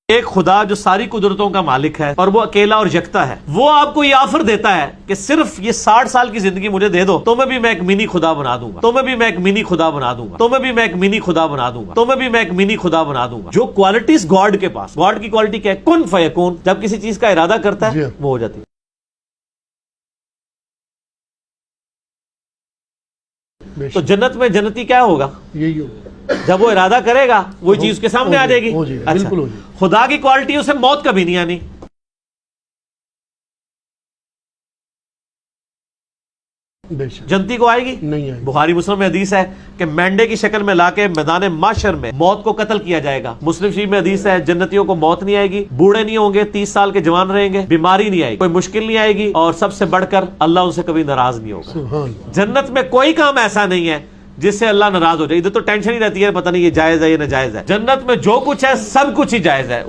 ایک خدا جو ساری قدرتوں کا مالک ہے اور وہ اکیلا اور یکتا ہے، وہ آپ کو یہ آفر دیتا ہے کہ صرف یہ 60 سال کی زندگی مجھے دے دو، تو میں بھی ایک منی خدا بنا دوں گا، تو میں بھی ایک منی خدا بنا دوں گا، تو میں بھی ایک منی خدا بنا دوں گا، تو میں بھی ایک منی خدا بنا دوں گا۔ جو کوالٹیز گاڈ کے پاس، گاڈ کی کوالٹی کیا ہے؟ کن فیکون، جب کسی چیز کا ارادہ کرتا ہے وہ ہو جاتی ہے۔ تو جنت میں جنتی کیا ہوگا؟ یہی ہوگا، جب وہ ارادہ کرے گا وہی چیز کے سامنے آ جائے گی۔ بالکل ہو جائے۔ خدا کی کوالٹی اسے موت کبھی نہیں آنی۔ بے شک جنتی کو آئے گی نہیں آئے گی۔ بخاری مسلم میں حدیث ہے کہ مینڈے کی شکل میں لا کے میدان محشر میں موت کو قتل کیا جائے گا۔ مسلم شریف میں حدیث ہے جنتیوں کو موت نہیں آئے گی، بوڑھے نہیں ہوں گے، 30 سال کے جوان رہیں گے، بیماری نہیں آئے گی، کوئی مشکل نہیں آئے گی، اور سب سے بڑھ کر اللہ ان سے کبھی ناراض نہیں ہوگا۔ سبحان اللہ۔ جنت میں کوئی کام ایسا نہیں ہے جس سے اللہ ناراض ہو جائے۔ ادھر تو ٹینشن ہی رہتی ہے، پتہ نہیں یہ جائز ہے یہ ناجائز ہے۔ جنت میں جو کچھ ہے سب کچھ ہی جائز ہے۔